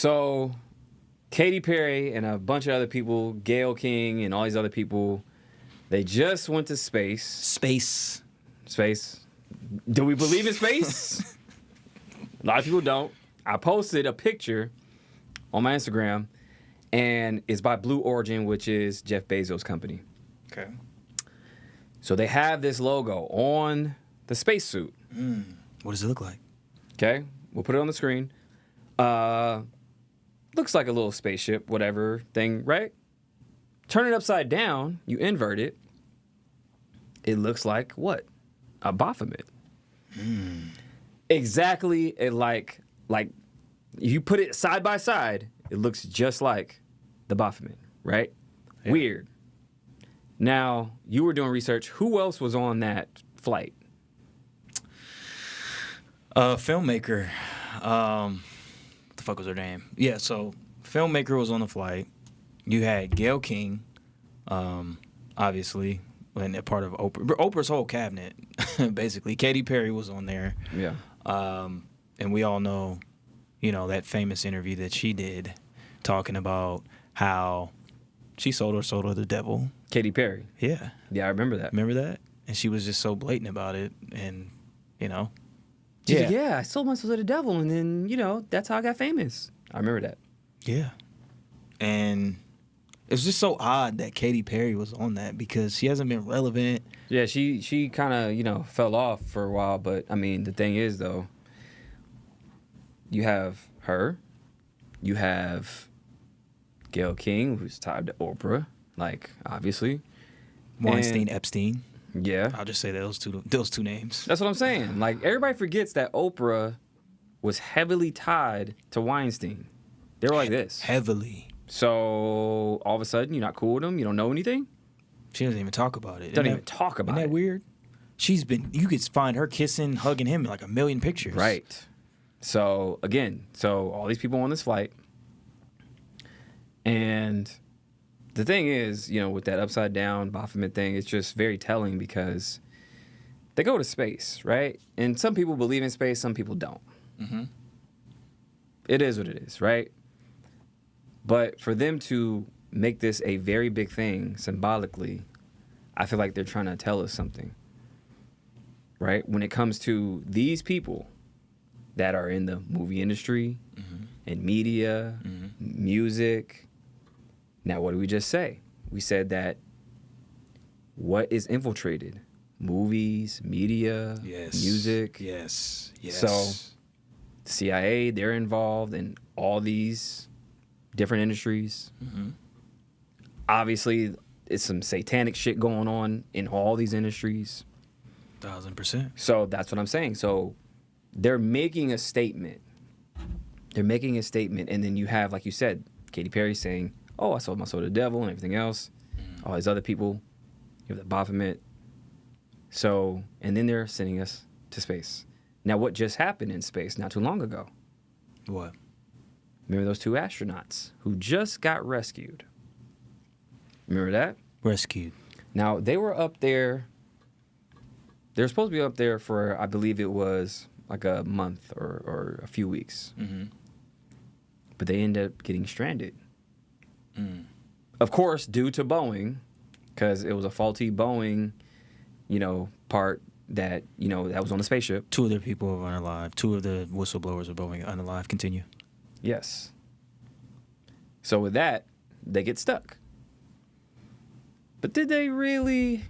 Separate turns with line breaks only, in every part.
So, Katy Perry and a bunch of other people, Gayle King and all these other people, they just went to space.
Space.
Do we believe in space? A lot of people don't. I posted a picture on my Instagram, and it's by Blue Origin, which is Jeff Bezos' company.
Okay.
So they have this logo on the spacesuit.
What does it look like?
Okay, we'll put it on the screen. Looks like a little spaceship, whatever thing, right? Turn it upside down, you invert it. It looks like what? A Baphomet. Exactly, like you put it side by side, it looks just like the Baphomet, right? Yeah. Weird. Now, you were doing research. Who else was on that flight?
Filmmaker. What the fuck was her name? Yeah, so filmmaker was on the flight. You had Gayle King, obviously, and a part of Oprah's whole cabinet, basically. Katy Perry was on there.
Yeah.
And we all know, that famous interview that she did talking about how she sold her soul to the devil.
Katy Perry.
Yeah.
Yeah, I remember that.
Remember that? And she was just so blatant about it. And,
She's like, I sold my soul to the devil, and then, that's how I got famous. I remember that.
Yeah. And it was just so odd that Katy Perry was on that because she hasn't been relevant.
Yeah, she kind of, fell off for a while. But, I mean, the thing is, though, you have her. You have Gayle King, who's tied to Oprah, obviously.
Weinstein, Epstein.
Yeah.
I'll just say those two names.
That's what I'm saying. Everybody forgets that Oprah was heavily tied to Weinstein. They were like this.
Heavily.
So, all of a sudden, you're not cool with them? You don't know anything?
She doesn't even talk about it.
Doesn't even talk about it.
Isn't that weird? You could find her kissing, hugging him in a million pictures.
Right. So, again, all these people on this flight. And the thing is, with that upside down Baphomet thing, it's just very telling because they go to space, right? And some people believe in space, some people don't. Mm-hmm. It is what it is, right? But for them to make this a very big thing symbolically, I feel like they're trying to tell us something, right? When it comes to these people that are in the movie industry and media, music. Now, what did we just say? We said that what is infiltrated? Movies, media, music.
Yes.
So, the CIA, they're involved in all these different industries. Obviously, it's some satanic shit going on in all these industries.
1000%.
So, that's what I'm saying. So, they're making a statement. And then you have, like you said, Katy Perry saying, oh, I sold my soul to the devil and everything else. All these other people. You have the Baphomet. So, and then they're sending us to space. Now, what just happened in space not too long ago?
What?
Remember those two astronauts who just got rescued? Remember that?
Rescued.
Now, they were up there. They were supposed to be up there for, I believe it was like a month or a few weeks. But they ended up getting stranded. Of course, due to Boeing, because it was a faulty Boeing, part that, that was on the spaceship.
2 other people are unalive. 2 of the whistleblowers of Boeing are unalive. Continue.
Yes. So with that, they get stuck. But did they really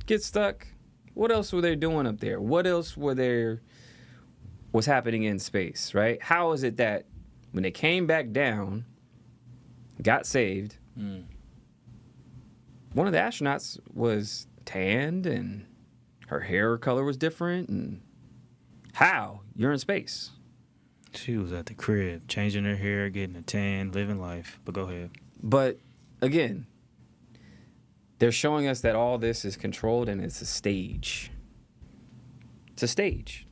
get stuck? What else were they doing up there? What else was happening in space, right? How is it that when they came back down, got saved, one of the astronauts was tanned and her hair color was different? And how? You're in space.
She was at the crib, changing her hair, getting a tan, living life. But go ahead.
But, again, they're showing us that all this is controlled and it's a stage. It's a stage.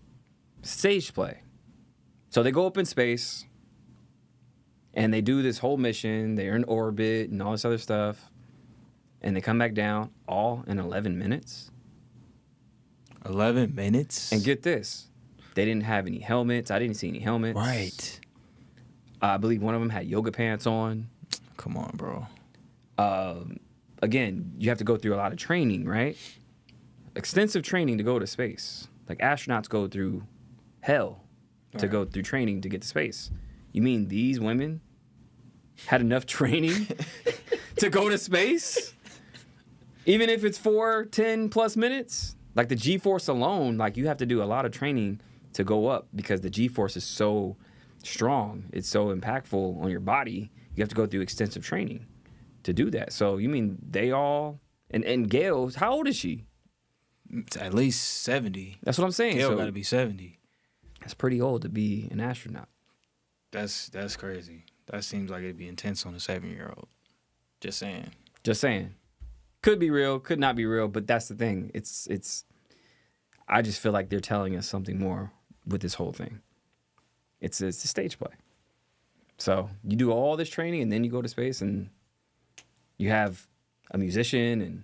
Stage play. So they go up in space and they do this whole mission. They're in orbit and all this other stuff. And they come back down all in 11 minutes.
11 minutes?
And get this. They didn't have any helmets. I didn't see any helmets.
Right.
I believe one of them had yoga pants on.
Come on, bro.
Again, you have to go through a lot of training, right? Extensive training to go to space. Like astronauts go through hell to go through training to get to space. You mean these women had enough training to go to space? Even if it's 4, 10 plus minutes? Like the G-force alone, like you have to do a lot of training to go up because the G-force is so strong. It's so impactful on your body. You have to go through extensive training to do that. So you mean they all, and Gail, how old is she?
At least 70.
That's what I'm saying.
Gail
So
got to be 70.
that's pretty old to be an astronaut.
That's crazy. That seems like it'd be intense on a 7-year-old. Just saying.
Just saying. Could be real, could not be real, but that's the thing. It's I just feel like they're telling us something more with this whole thing. It's a stage play. So you do all this training and then you go to space and you have a musician and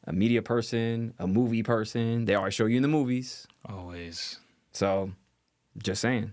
a media person, a movie person. They always show you in the movies.
Always.
So just saying.